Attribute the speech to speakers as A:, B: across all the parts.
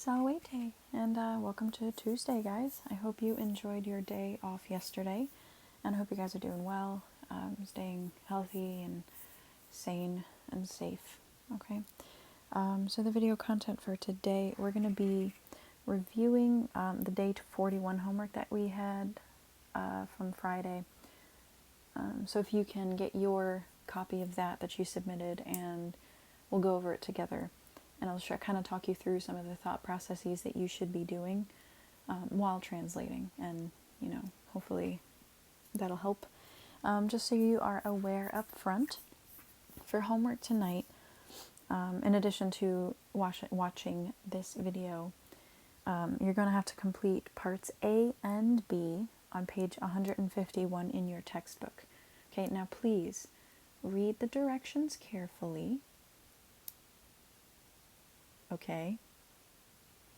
A: Salwete, and welcome to Tuesday, guys. I hope you enjoyed your day off yesterday, and I hope you guys are doing well, staying healthy and sane and safe, okay? So the video content for today, we're going to be reviewing the Day 41 homework that we had from Friday. So if you can get your copy of that you submitted, and we'll go over it together. And I'll kind of talk you through some of the thought processes that you should be doing while translating. And, hopefully that'll help. Just so you are aware up front, for homework tonight, in addition to watching this video, you're going to have to complete parts A and B on page 151 in your textbook. Okay, now please read the directions carefully. Okay,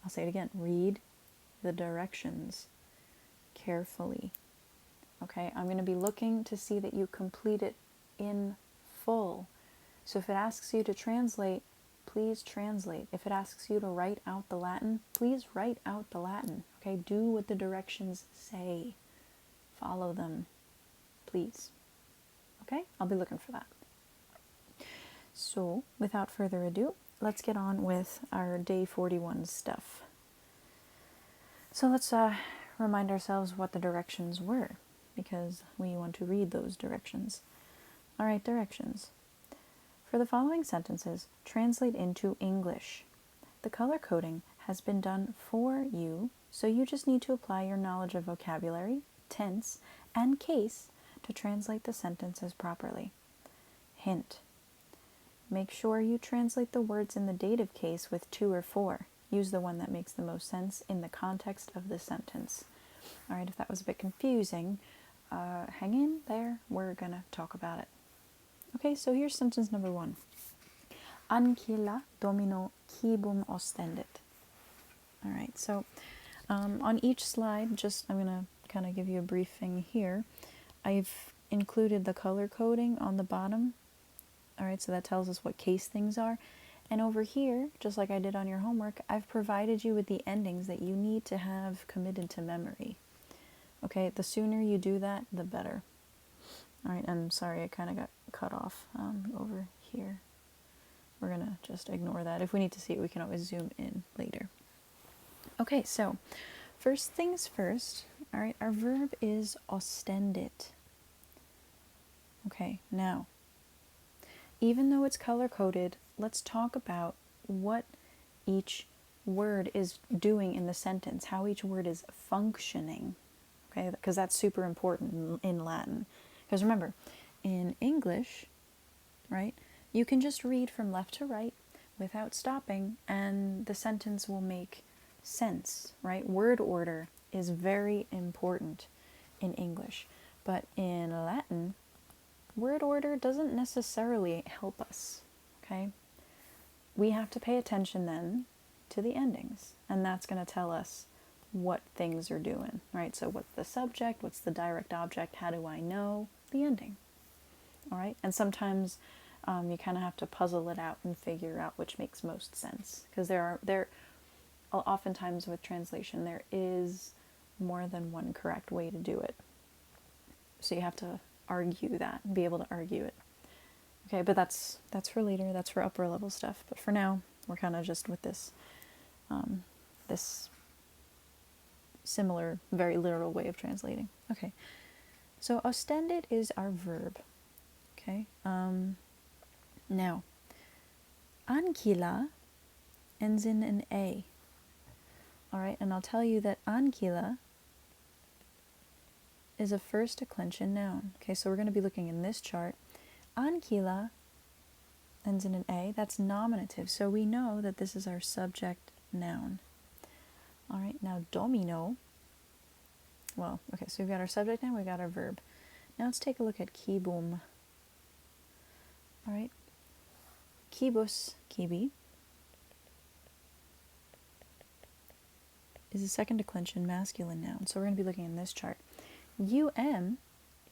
A: I'll say it again. Read the directions carefully. Okay, I'm going to be looking to see that you complete it in full. So if it asks you to translate, please translate. If it asks you to write out the Latin, please write out the Latin. Okay, do what the directions say. Follow them, please. Okay, I'll be looking for that. So without further ado, let's get on with our Day 41 stuff. So let's remind ourselves what the directions were, because we want to read those directions. All right, directions. For the following sentences, translate into English. The color coding has been done for you, so you just need to apply your knowledge of vocabulary, tense, and case to translate the sentences properly. Hint. Make sure you translate the words in the dative case with to or for. Use the one that makes the most sense in the context of the sentence. All right, if that was a bit confusing, hang in there. We're going to talk about it. Okay, so here's sentence number 1. Ankilla domino quibum ostendet. All right, so on each slide, I'm going to kind of give you a briefing here. I've included the color coding on the bottom. All right, so that tells us what case things are. And over here, just like I did on your homework, I've provided you with the endings that you need to have committed to memory. Okay, the sooner you do that, the better. All right, I'm sorry, I kind of got cut off over here. We're going to just ignore that. If we need to see it, we can always zoom in later. Okay, so first things first, all right, our verb is ostendet. Okay, now, even though it's color-coded, let's talk about what each word is doing in the sentence, how each word is functioning, okay, because that's super important in Latin. Because remember, in English, right, you can just read from left to right without stopping, and the sentence will make sense, right? Word order is very important in English, but in Latin, word order doesn't necessarily help us, okay? We have to pay attention then to the endings, and that's going to tell us what things are doing, right? So what's the subject, what's the direct object, how do I know? The ending, all right? And sometimes you kind of have to puzzle it out and figure out which makes most sense, because oftentimes with translation, there is more than one correct way to do it. So you have to argue that, be able to argue it. Okay, but that's for later, that's for upper level stuff. But for now, we're kind of just with this this similar, very literal way of translating. Okay, so ostendet is our verb. Okay, now, ankilla ends in an A. All right, and I'll tell you that ankilla is a first declension noun. Okay, so we're going to be looking in this chart. Ankilla ends in an A. That's nominative, so we know that this is our subject noun. All right, now domino. Well, okay, so we've got our subject noun, we've got our verb. Now let's take a look at quibum. All right, quibus, quibi, is a second declension masculine noun. So we're going to be looking in this chart. Um,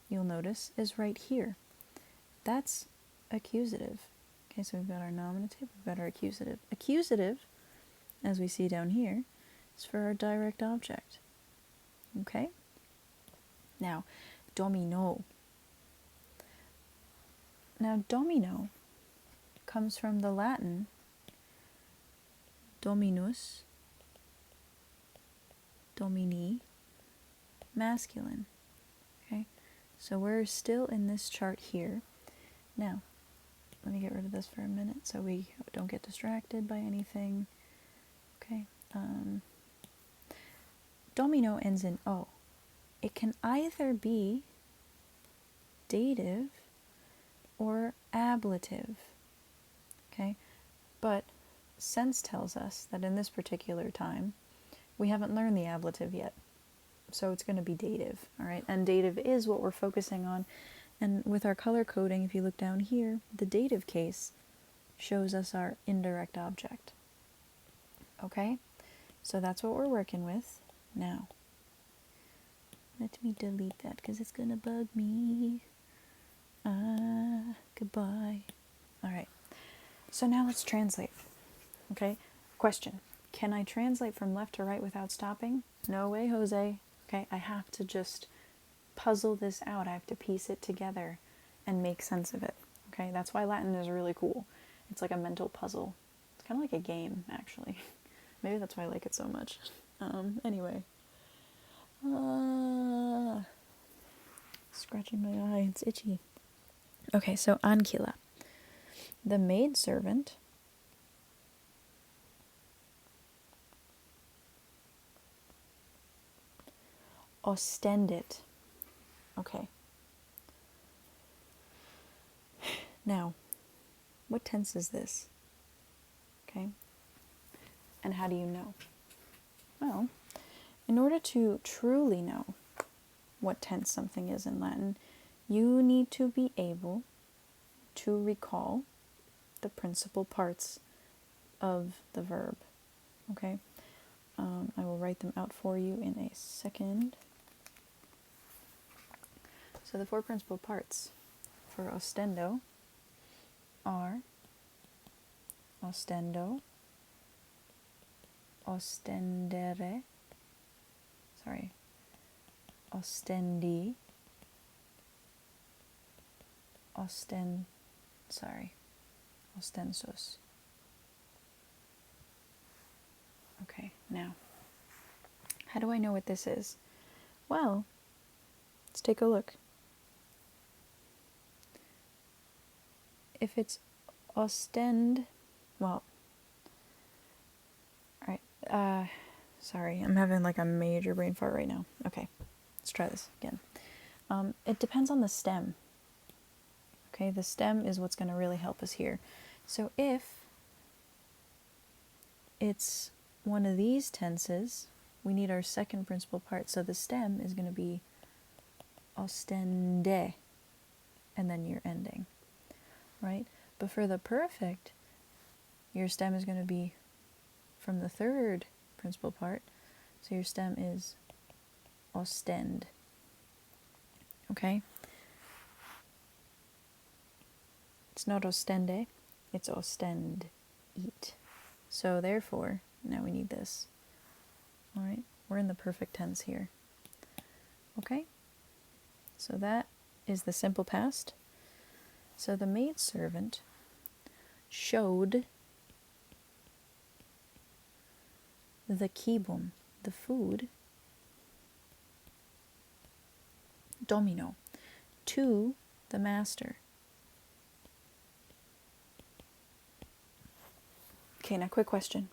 A: you'll notice, is right here. That's accusative. Okay, so we've got our nominative, we've got our accusative. Accusative as we see down here, is for our direct object. Okay? Now, domino. Now, domino comes from the Latin dominus, domini, masculine. Okay? So we're still in this chart here. Now, let me get rid of this for a minute so we don't get distracted by anything. Okay. Domino ends in O. It can either be dative or ablative. Okay? But sense tells us that in this particular time, we haven't learned the ablative yet. So it's going to be dative, all right? And dative is what we're focusing on. And with our color coding, if you look down here, the dative case shows us our indirect object. Okay? So that's what we're working with. Now, let me delete that because it's going to bug me. Goodbye. All right. So now let's translate. Okay? Question. Can I translate from left to right without stopping? No way, Jose. Okay? I have to just puzzle this out. I have to piece it together and make sense of it. Okay? That's why Latin is really cool. It's like a mental puzzle. It's kind of like a game, actually. Maybe that's why I like it so much. Anyway. Scratching my eye. It's itchy. Okay, so Ankyla. The maidservant ostended. Okay. Now, what tense is this? Okay. And how do you know? Well, in order to truly know what tense something is in Latin, you need to be able to recall the principal parts of the verb. Okay? I will write them out for you in a second. So the 4 principal parts for ostendo are ostendo, ostendere, ostendi, ostensus. Okay, now, how do I know what this is? Well, let's take a look. If it's ostend, well, alright, sorry, I'm having like a major brain fart right now. Okay, let's try this again. It depends on the stem. Okay, the stem is what's going to really help us here. So if it's one of these tenses, we need our second principal part. So the stem is going to be ostende, and then your ending, right? But for the perfect, your stem is going to be from the third principal part. So your stem is ostend. Okay? It's not ostende, it's ostend, eat. So therefore, now we need this. All right? We're in the perfect tense here. Okay? So that is the simple past. So the maidservant showed the kibum, the food, domino, to the master. Okay, now quick question.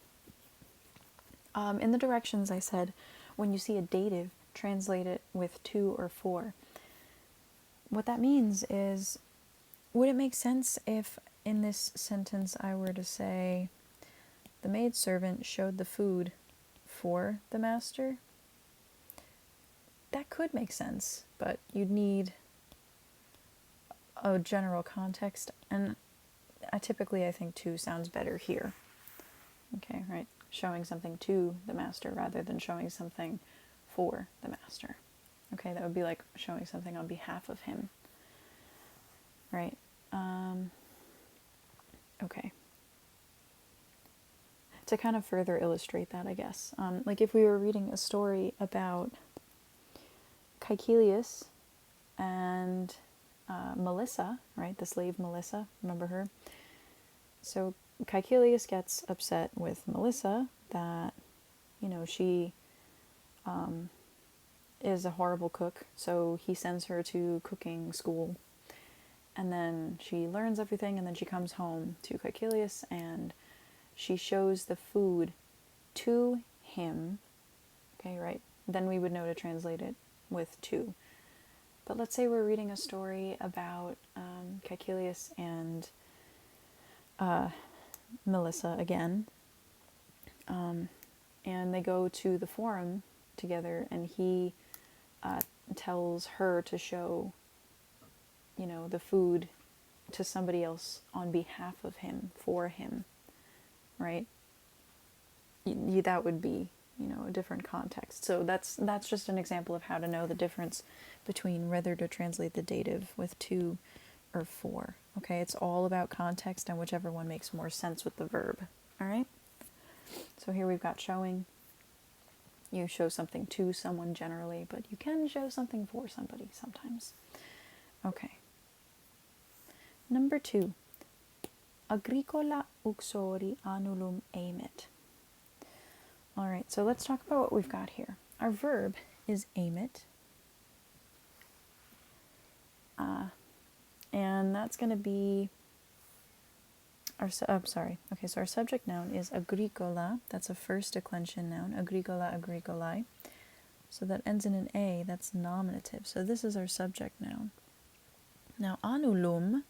A: In the directions I said, when you see a dative, translate it with to or for. What that means is, would it make sense if in this sentence I were to say, the maidservant showed the food for the master? That could make sense, but you'd need a general context, and I think to sounds better here. Okay, right? Showing something to the master rather than showing something for the master. Okay, that would be like showing something on behalf of him. Right? Okay. to kind of further illustrate that, I guess. Like if we were reading a story about Caecilius and Melissa, right? The slave Melissa, remember her? So Caecilius gets upset with Melissa that, she is a horrible cook, so he sends her to cooking school. And then she learns everything, and then she comes home to Caecilius, and she shows the food to him. Okay, right? Then we would know to translate it with to. But let's say we're reading a story about Caecilius and Melissa again, and they go to the forum together, and he tells her to show, the food to somebody else on behalf of him, for him, right? That would be, a different context. So that's just an example of how to know the difference between whether to translate the dative with to or for. Okay, it's all about context and whichever one makes more sense with the verb. All right. So here we've got showing. You show something to someone generally, but you can show something for somebody sometimes. Okay. Number 2. Agricola uxori annulum amit. All right, so let's talk about what we've got here. Our verb is amit. And that's going to be so our subject noun is agricola. That's a first declension noun. Agricola, agricolae. So that ends in an A. That's nominative. So this is our subject noun. Now, annulum,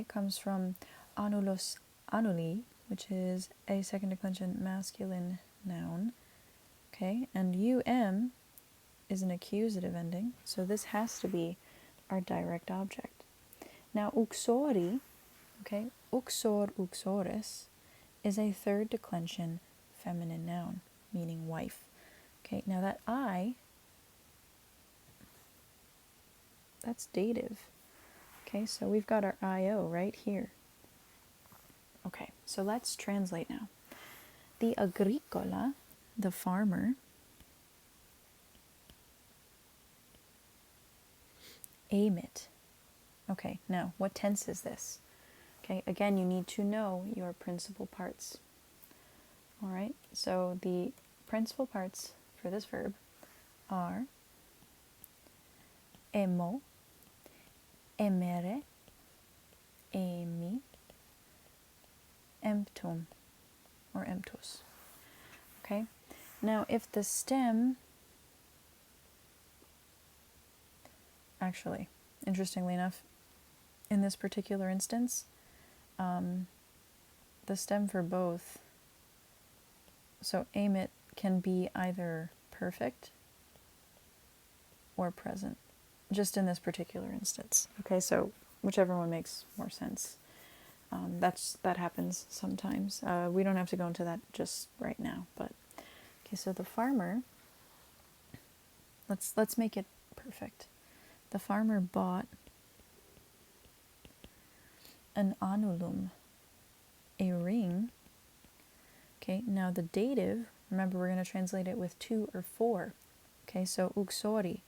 A: comes from annulus annuli, which is a second declension masculine noun. Okay, and um is an accusative ending. So this has to be our direct object. Now, uxori, uxor, uxoris, is a third declension feminine noun, meaning wife. Okay, now that I, that's dative. Okay, so we've got our IO right here. Okay, so let's translate now. The agricola, the farmer, amit. Okay, now what tense is this? Okay, again, you need to know your principal parts. All right, so the principal parts for this verb are emo, emere, emi, emptum, or emptus. Okay, now if the stem, actually, interestingly enough, in this particular instance, the stem for both, so amit can be either perfect or present, just in this particular instance. Okay, so whichever one makes more sense. That happens sometimes. We don't have to go into that just right now, but okay. So the farmer. Let's make it perfect. The farmer bought an annulum, a ring. Okay, now the dative, remember we're going to translate it with to or for. Okay, so uxori,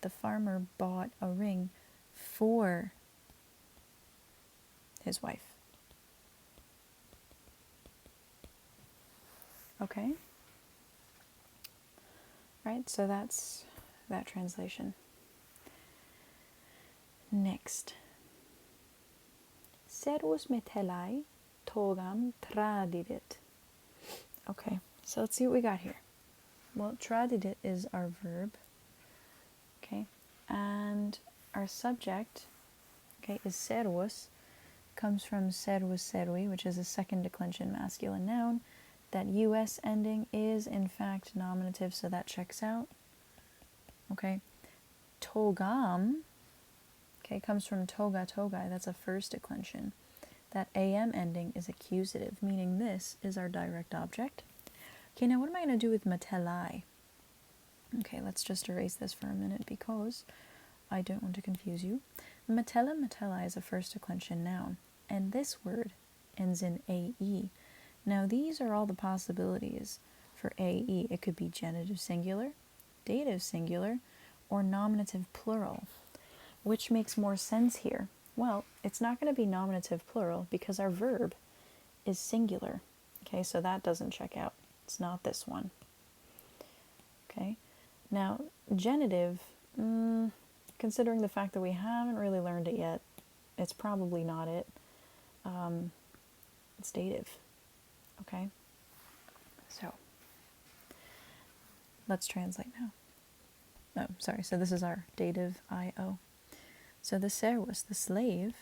A: the farmer bought a ring for his wife. Okay? Right, so that's that translation. Next. Servus metellai togam tradidit. Okay, so let's see what we got here. Well, tradidit is our verb. Okay, and our subject, is servus, comes from servus servi, which is a second declension masculine noun. That us ending is in fact nominative, so that checks out. Okay, togam, comes from toga togai, that's a first declension. That am ending is accusative, meaning this is our direct object. Okay, now what am I going to do with metellai? Okay, let's just erase this for a minute because I don't want to confuse you. Metellai is a first declension noun, and this word ends in ae. Now these are all the possibilities for AE. It could be genitive singular, dative singular, or nominative plural. Which makes more sense here? Well, it's not going to be nominative plural because our verb is singular. Okay, so that doesn't check out. It's not this one. Okay, now genitive, considering the fact that we haven't really learned it yet, it's probably not it. It's dative. Okay, so let's translate now. Oh, sorry, so this is our dative IO. So the servus, the slave,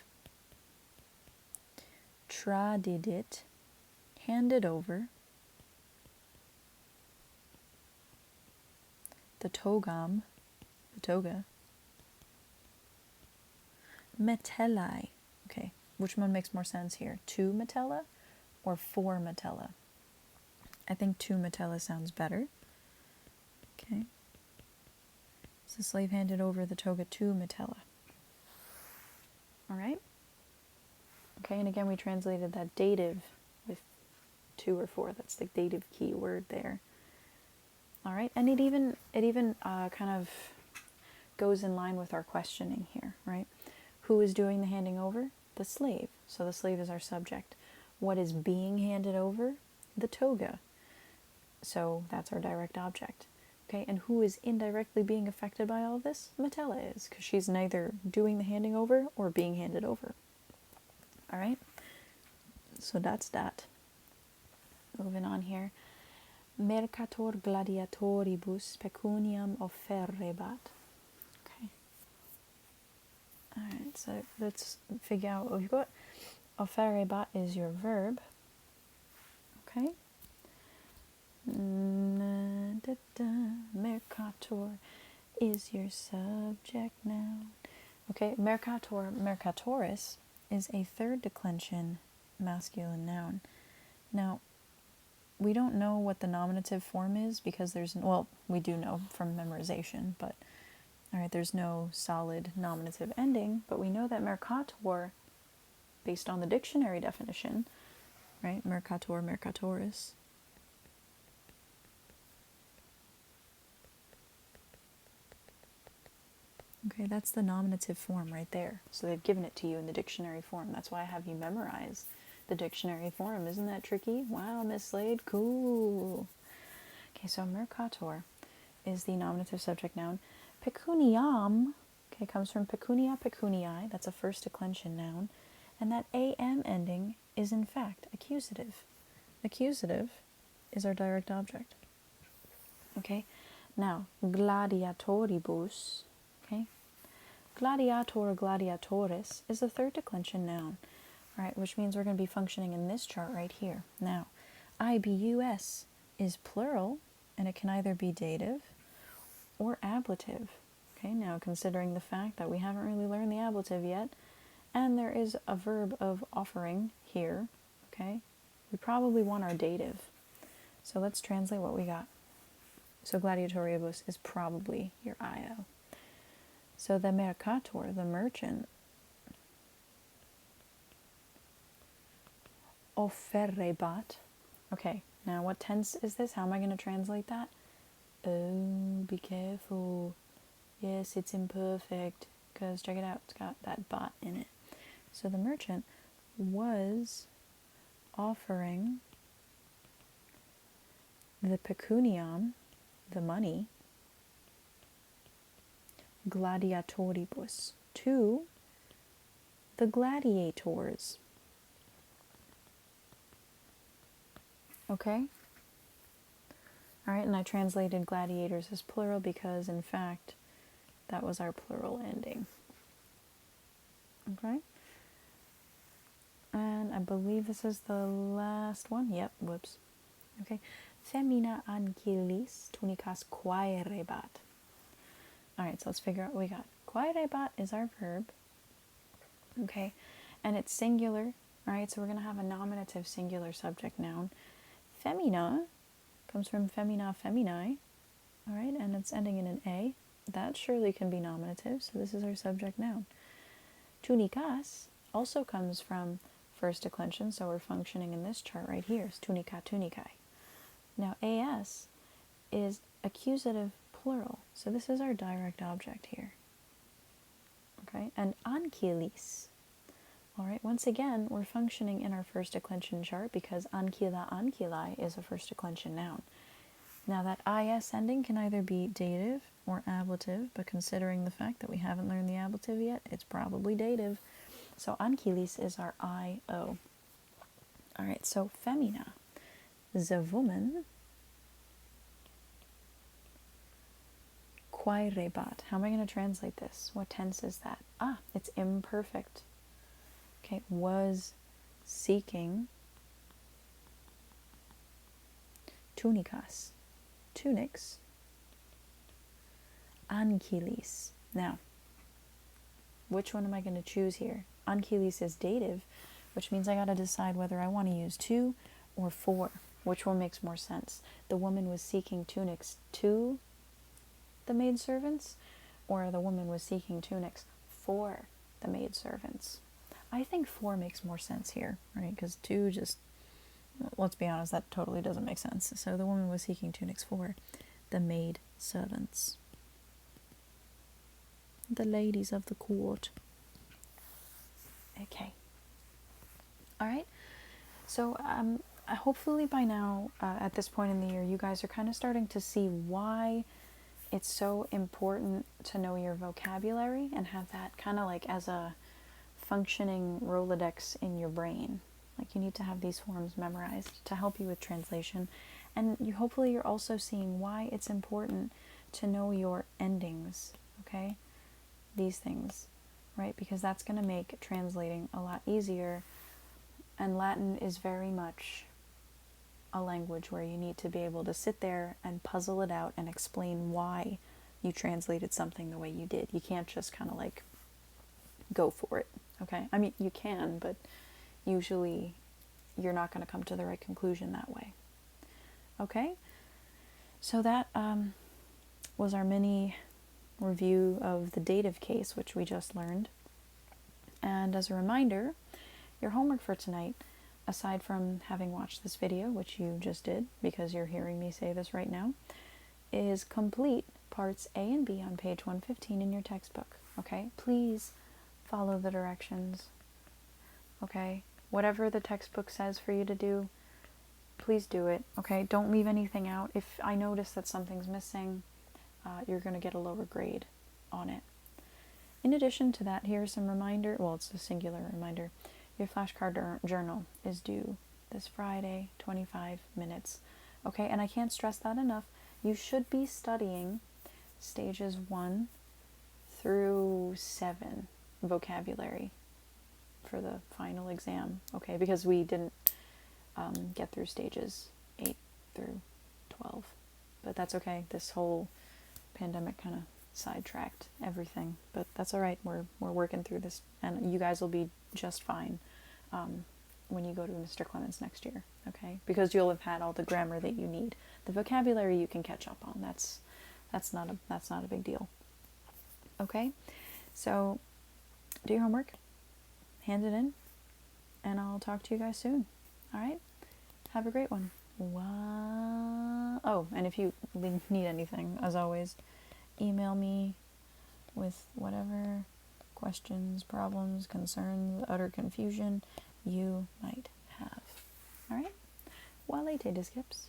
A: tradidit, handed over, the togam, the toga, metellai. Okay, which one makes more sense here? To metella or for metella? I think to metella sounds better. Okay. So the slave handed over the toga to metella. All right. Okay, and again we translated that dative with 2 or 4. That's the dative key word there. All right, and it even kind of goes in line with our questioning here, right? Who is doing the handing over? The slave. So the slave is our subject. What is being handed over? The toga. So that's our direct object. Okay, and who is indirectly being affected by all of this? Metella is, because she's neither doing the handing over or being handed over. All right, so that's that. Moving on here. Mercator gladiatoribus pecuniam offerebat. Okay. All right, so let's figure out what we've got. Offerebat is your verb. Okay. Mercator is your subject noun. Okay, mercator, mercatoris is a third declension masculine noun. Now, we don't know what the nominative form is because we do know from memorization, but all right, there's no solid nominative ending, but we know that mercator, based on the dictionary definition, right, mercator, mercatoris, okay, that's the nominative form right there. So they've given it to you in the dictionary form. That's why I have you memorize the dictionary form. Isn't that tricky? Wow, Miss Slade, cool. Okay, so mercator is the nominative subject noun. Pecuniam, okay, comes from pecunia, pecuniae. That's a first declension noun. And that am ending is in fact accusative. Accusative is our direct object. Okay, now gladiatoribus, okay, gladiator, gladiatoris is the third declension noun, right, which means we're going to be functioning in this chart right here. Now, IBUS is plural, and it can either be dative or ablative. Okay, now considering the fact that we haven't really learned the ablative yet, and there is a verb of offering here, okay, we probably want our dative. So let's translate what we got. So gladiatoribus is probably your IO. So the mercator, the merchant, offerebat. Okay, now what tense is this? How am I going to translate that? Oh, be careful. Yes, it's imperfect, because check it out, it's got that bot in it. So the merchant was offering the pecuniam, the money, gladiatoribus, to the gladiators. Okay? Alright, and I translated gladiators as plural because, in fact, that was our plural ending. Okay? And I believe this is the last one. Yep, whoops. Okay. Femina ancilis tunicas quaerebat. Alright, so let's figure out what we got. Quaerebat is our verb. Okay. And it's singular. Alright, so we're going to have a nominative singular subject noun. Femina comes from femina, feminae. Alright, and it's ending in an A. That surely can be nominative, so this is our subject noun. Tunicas also comes from first declension, so we're functioning in this chart right here. It's tunica, tunicae. Now, as is accusative plural, so this is our direct object here. Okay, and ankylis. All right, once again, we're functioning in our first declension chart because ankyla, ankyli is a first declension noun. Now that is ending can either be dative or ablative, but considering the fact that we haven't learned the ablative yet, it's probably dative. So ankylis is our I-O. All right, so femina, the woman, quaerebat. How am I going to translate this? What tense is that? It's imperfect. Okay, was seeking tunicas, tunics, ankylis. Now, which one am I going to choose here? Ankylis is dative, which means I got to decide whether I want to use to or for. Which one makes more sense? The woman was seeking tunics to the maidservants, or the woman was seeking tunics for the maidservants? I think for makes more sense here, right? Because to just, let's be honest, that totally doesn't make sense. So the woman was seeking tunics for the maid servants, the ladies of the court. Okay. All right. So hopefully by now, at this point in the year, you guys are kind of starting to see why it's so important to know your vocabulary and have that kind of like as a functioning Rolodex in your brain. Like you need to have these forms memorized to help you with translation. And hopefully you're also seeing why it's important to know your endings, okay? These things, right? Because that's going to make translating a lot easier. And Latin is very much a language where you need to be able to sit there and puzzle it out and explain why you translated something the way you did. You can't just kind of like go for it, okay? I mean, you can, but usually you're not going to come to the right conclusion that way. Okay? So that was our mini review of the dative case, which we just learned. And as a reminder, your homework for tonight, aside from having watched this video, which you just did because you're hearing me say this right now, is complete parts A and B on page 115 in your textbook, okay? Please follow the directions, okay? Whatever the textbook says for you to do, please do it, okay? Don't leave anything out. If I notice that something's missing, you're going to get a lower grade on it. In addition to that, here's some reminder, well, it's a singular reminder. Your flashcard journal is due this Friday, 25 minutes, okay? And I can't stress that enough. You should be studying stages 1 through 7 vocabulary for the final exam, okay? Because we didn't get through stages 8 through 12, but that's okay. This whole pandemic kind of sidetracked everything, but that's all right. We're working through this, and you guys will be just fine when you go to Mr. Clemens next year, okay? Because you'll have had all the grammar that you need. The vocabulary you can catch up on. That's not a big deal. Okay, so do your homework, hand it in, and I'll talk to you guys soon. All right, have a great one. Wow. Oh, and if you need anything, as always, email me with whatever questions, problems, concerns, utter confusion you might have. All right, walete, Discips.